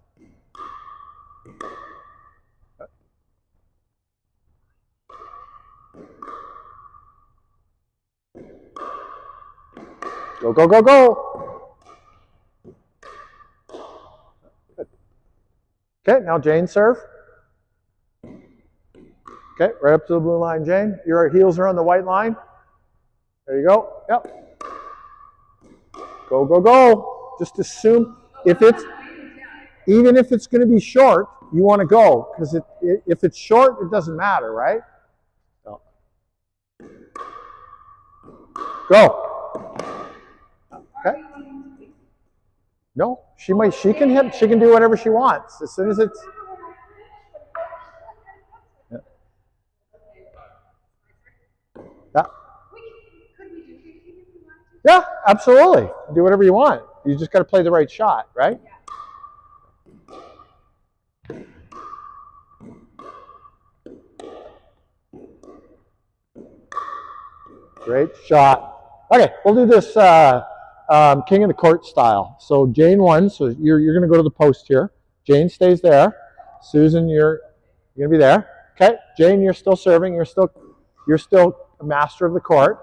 Go, go, go, go. Good. Okay, now Jane serve. Okay, right up to the blue line, Jane. Your heels are on the white line. There you go. Yep. Go, go, go. Just assume even if it's going to be short, you want to go because if it's short, it doesn't matter, right? No. Go. Okay. No, she can do whatever she wants as soon as it's. Yeah. Yeah, absolutely. Do whatever you want. You just got to play the right shot, right? Great shot. Okay, we'll do this king of the court style. So Jane won, so you're going to go to the post here. Jane stays there. Susan, you're gonna be there. Okay, Jane, you're still serving. You're still a master of the court.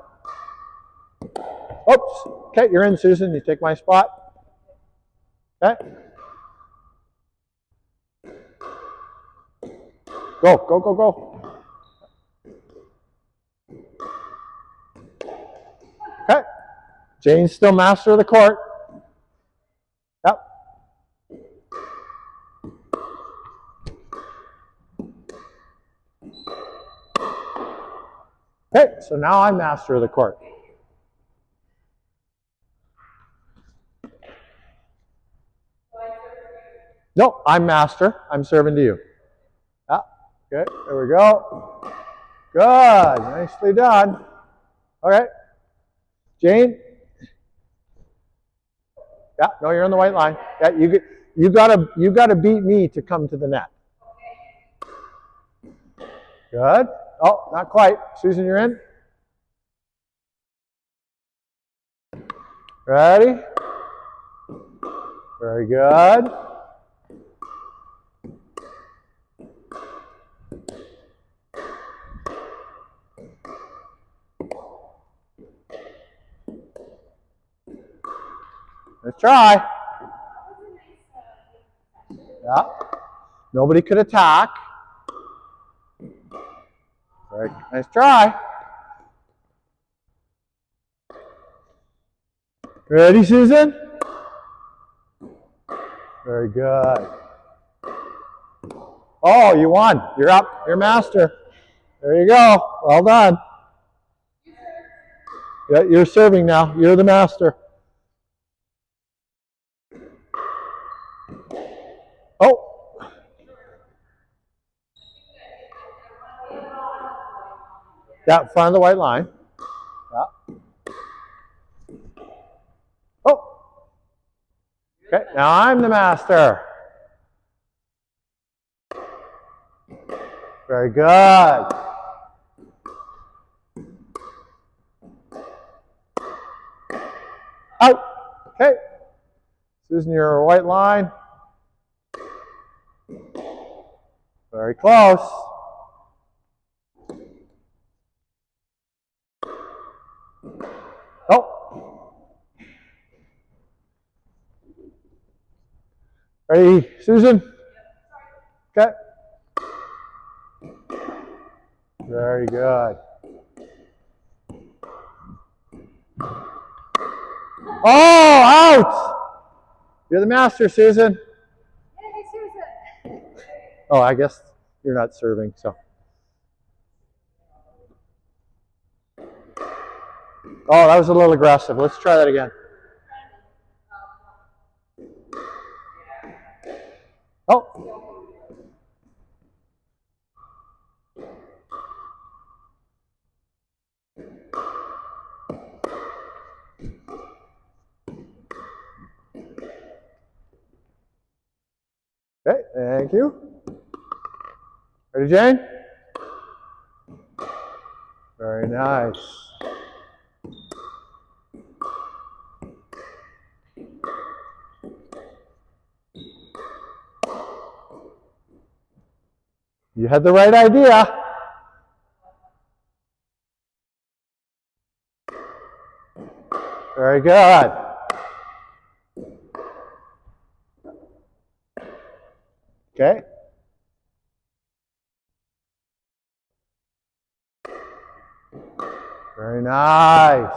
Oops. Okay, you're in, Susan. You take my spot. Okay. Go, go, go, go. Okay. Jane's still master of the court. Yep. Okay, so now I'm master of the court. No, I'm master. I'm serving to you. Yeah. Okay, there we go. Good. Nicely done. Okay. Jane. Yeah, no, you're on the white line. Yeah, you gotta beat me to come to the net. Good. Oh, not quite. Susan, you're in. Ready? Very good. Let's try. Yeah. Nobody could attack. Very nice try. Ready, Susan? Very good. Oh, you won. You're up. You're master. There you go. Well done. Yeah, you're serving now. You're the master. Oh. Yeah, front of the white line. Yeah. Oh. Okay, now I'm the master. Very good. Out. Okay. Susan, you're a white line. Very close. Oh. Ready, Susan? Okay. Very good. Oh, out! You're the master, Susan. Yay, Susan! Oh, I guess you're not serving, so. Oh, that was a little aggressive. Let's try that again. Oh. Okay, thank you. Ready, Jane? Very nice. You had the right idea. Very good. Okay. Very nice.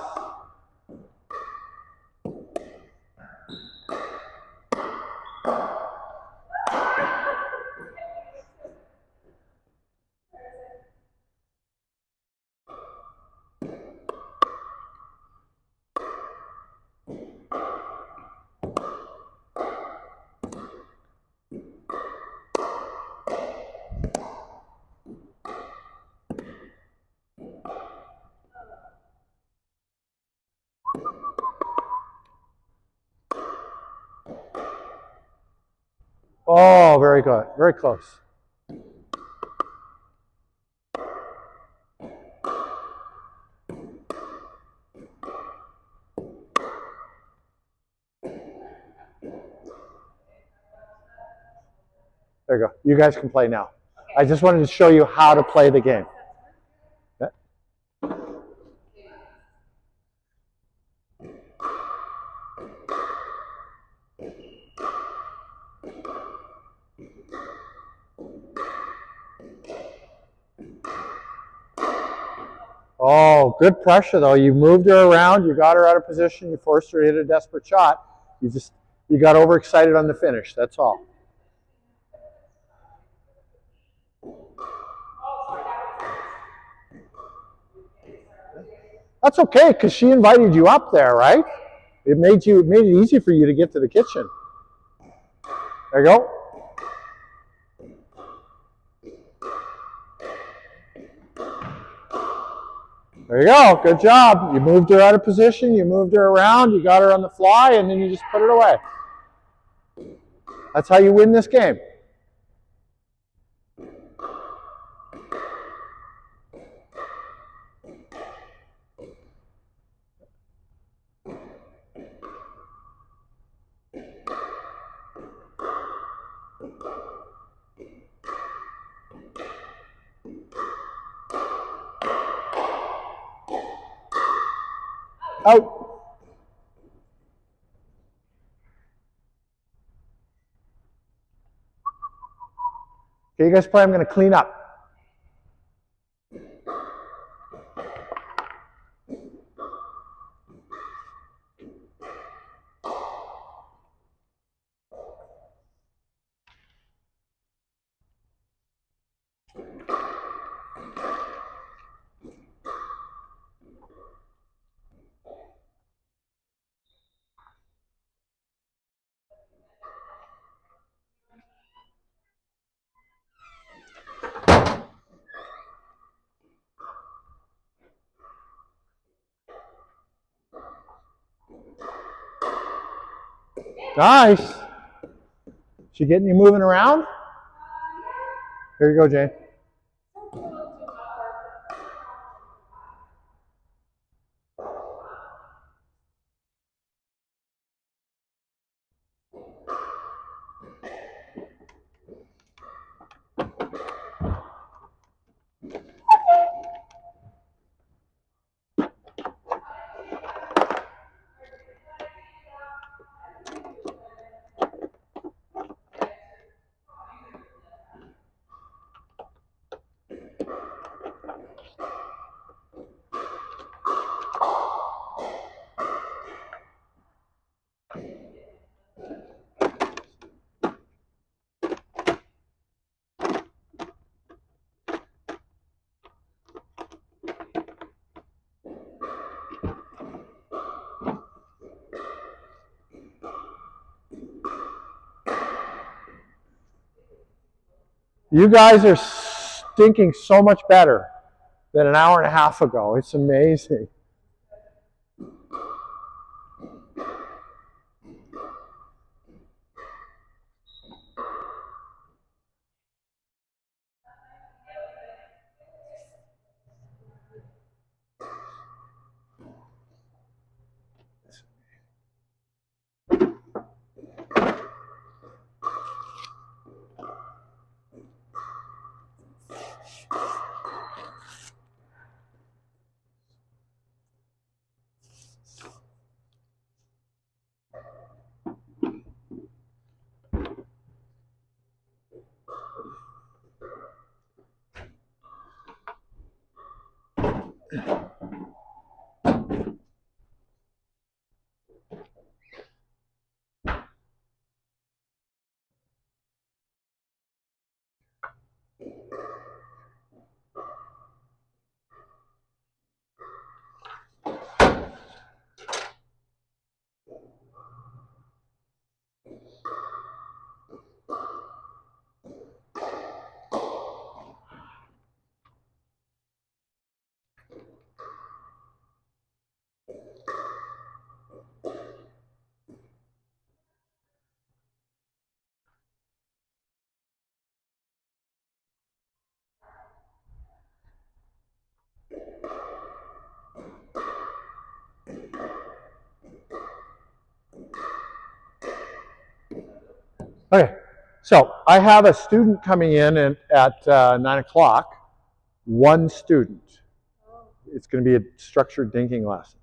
Oh, very good. Very close. There you go. You guys can play now. I just wanted to show you how to play the game. Yeah. Oh, good pressure though. You moved her around, you got her out of position, you forced her to hit a desperate shot. You got overexcited on the finish, that's all. That's okay, because she invited you up there, right? It made it easy for you to get to the kitchen. There you go. There you go. Good job. You moved her out of position, you moved her around, you got her on the fly, and then you just put it away. That's how you win this game. Out. Okay, you guys play. I'm going to clean up. Nice. She getting you moving around? Here you go, Jane. You guys are stinking so much better than an hour and a half ago. It's amazing. Okay, So I have a student coming in at 9 o'clock, one student. It's going to be a structured dinking lesson.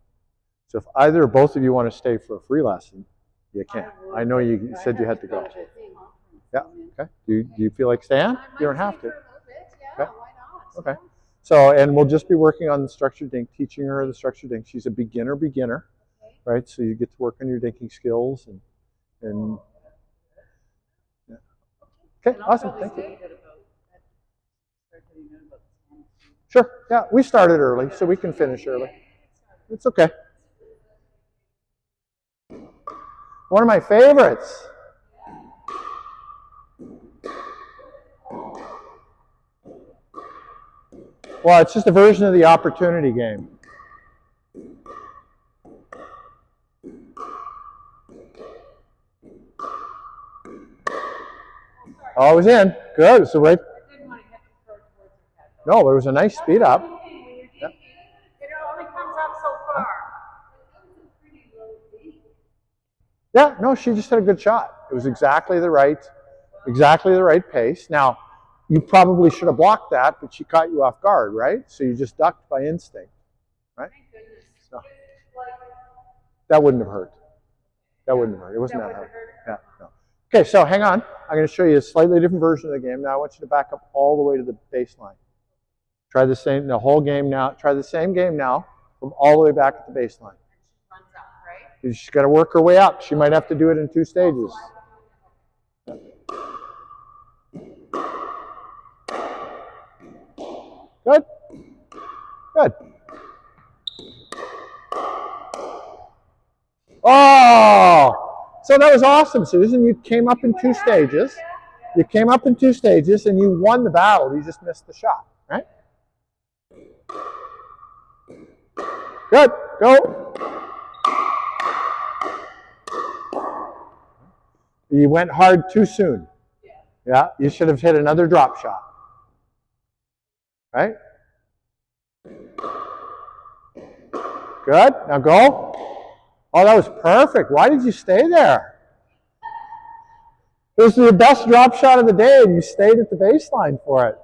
So if either or both of you want to stay for a free lesson, you can. I know you said you had to go. Yeah, okay. Do you feel like staying? You don't have to. Yeah, Okay. why not? Okay. So, and we'll just be working on the structured dink, teaching her the structured dink. She's a beginner, right? So you get to work on your dinking skills and yeah. Okay, awesome. Thank you. Sure. Yeah, we started early, so we can finish early. It's okay. One of my favorites. Well, it's just a version of the opportunity game. Oh, it was in. Good. So right. I didn't want to hit the third towards your head. No, but it was a nice speed up. Yep. It only comes up so far. Yeah, no, she just had a good shot. It was exactly the right pace. Now, you probably should have blocked that, but she caught you off guard, right? So you just ducked by instinct, right? So, that wouldn't have hurt. That wouldn't have hurt. It wasn't that hard. Yeah, no. Okay, so hang on. I'm going to show you a slightly different version of the game. Now I want you to back up all the way to the baseline. Try the whole game now. Try the same game now from all the way back at the baseline. Runs up, right? She's got to work her way up. She might have to do it in 2 stages. Good. Good. Oh! So that was awesome, Susan. You came up in 2 stages. You came up in 2 stages and you won the battle. You just missed the shot, right? Good. Go. You went hard too soon. Yeah, you should have hit another drop shot. Right? Good. Now go. Oh, that was perfect. Why did you stay there? It was your best drop shot of the day, and you stayed at the baseline for it.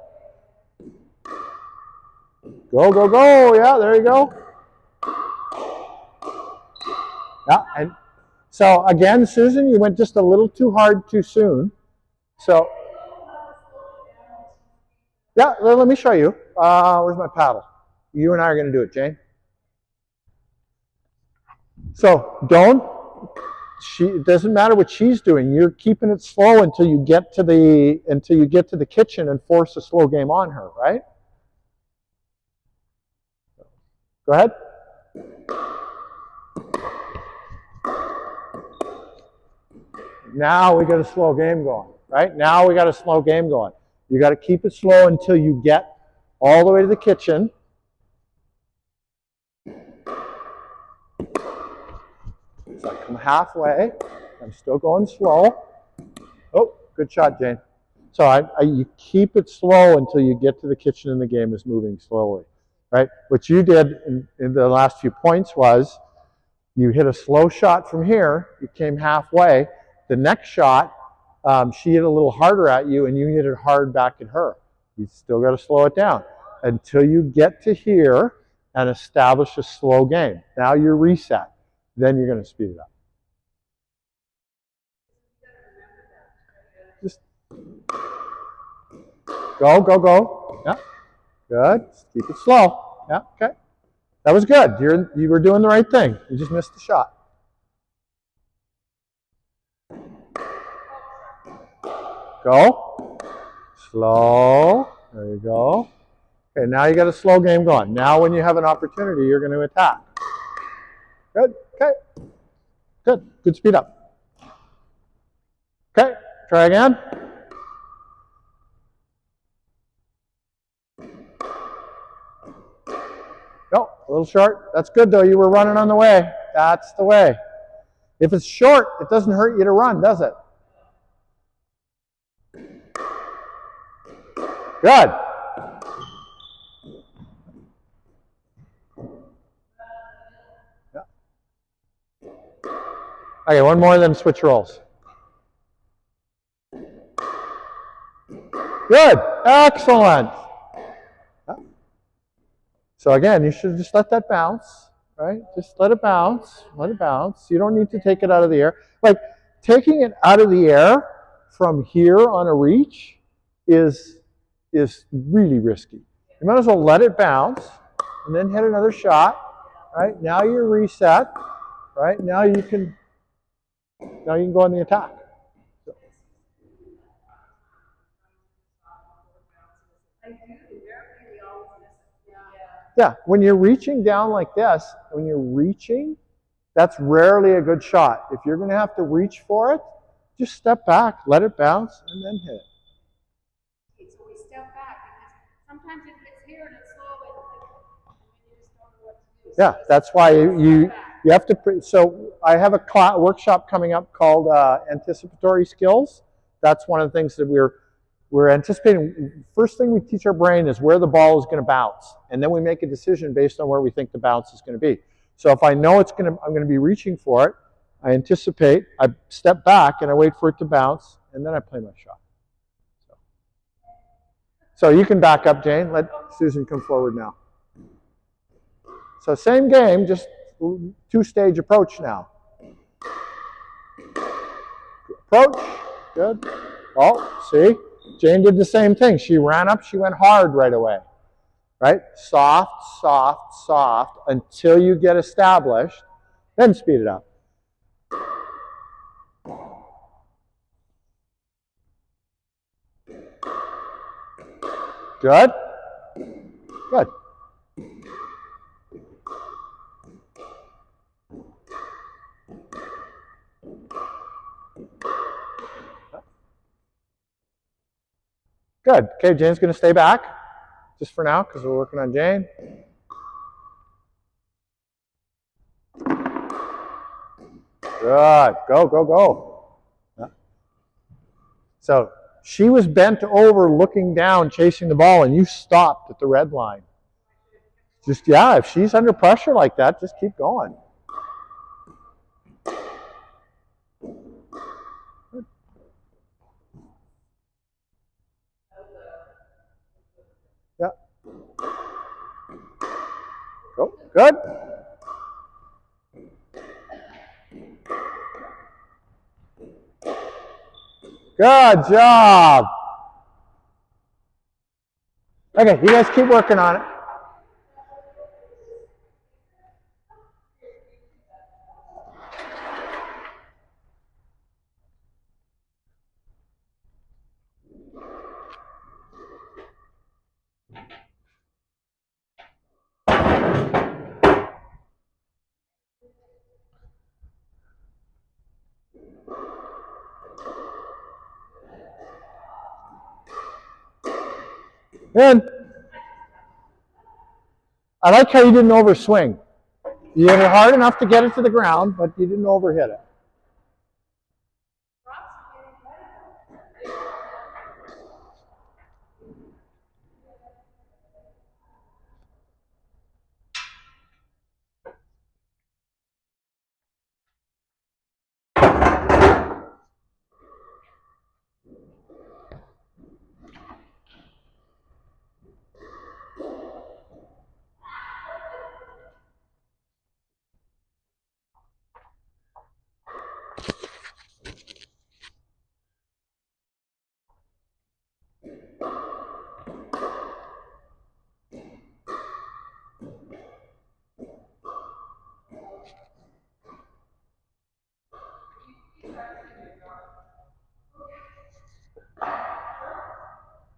Go, go, go. Yeah, there you go. Yeah, and so again, Susan, you went just a little too hard too soon. So, yeah, let me show you. Where's my paddle? You and I are going to do it, Jane. So it doesn't matter what she's doing. You're keeping it slow until you get to the kitchen and force a slow game on her, right? Go ahead. Now we got a slow game going, right? Now we got a slow game going. You got to keep it slow until you get all the way to the kitchen. So I come halfway. I'm still going slow. Oh, good shot, Jane. So you keep it slow until you get to the kitchen and the game is moving slowly, right? What you did in the last few points was you hit a slow shot from here. You came halfway. The next shot, she hit a little harder at you, and you hit it hard back at her. You still got to slow it down until you get to here and establish a slow game. Now you're reset. Then you're going to speed it up. Just go, go, go. Yeah, good. Just keep it slow. Yeah, okay. That was good. You were doing the right thing. You just missed the shot. Go. Slow. There you go. Okay, now you got a slow game going. Now when you have an opportunity, you're going to attack. Good. Okay. Good. Good speed up. Okay. Try again. No, a little short. That's good though. You were running on the way. That's the way. If it's short, it doesn't hurt you to run, does it? Good. Yeah. Okay, one more, then switch roles. Good. Excellent. So again, you should just let that bounce, right? Just let it bounce. Let it bounce. You don't need to take it out of the air. Like taking it out of the air from here on a reach is really risky. You might as well let it bounce and then hit another shot. Right? Now you're reset. Right? Now you can go on the attack. Yeah, when you're reaching down like this, when you're reaching, that's rarely a good shot. If you're going to have to reach for it, just step back, let it bounce, and then hit it. So we step back because sometimes it gets here and it's slow and you just don't know what to do. Yeah, that's why you have to. So I have a workshop coming up called Anticipatory Skills. That's one of the things that we're anticipating. First thing we teach our brain is where the ball is going to bounce, and then we make a decision based on where we think the bounce is going to be. So if I know I'm going to be reaching for it, I anticipate, I step back, and I wait for it to bounce, and then I play my shot. So you can back up, Jane. Let Susan come forward now. So same game, just two-stage approach now. Approach, good. Oh, see? Jane did the same thing. She ran up, she went hard right away. Right? Soft, soft, soft until you get established, then speed it up. Good? Good. Good. Okay, Jane's going to stay back just for now because we're working on Jane. Good. Go, go, go. So she was bent over looking down, chasing the ball, and you stopped at the red line. Just, yeah, if she's under pressure like that, just keep going. Yeah. Go. Good. Good job. Okay, you guys keep working on it. And I like how you didn't overswing. You hit it hard enough to get it to the ground, but you didn't overhit it.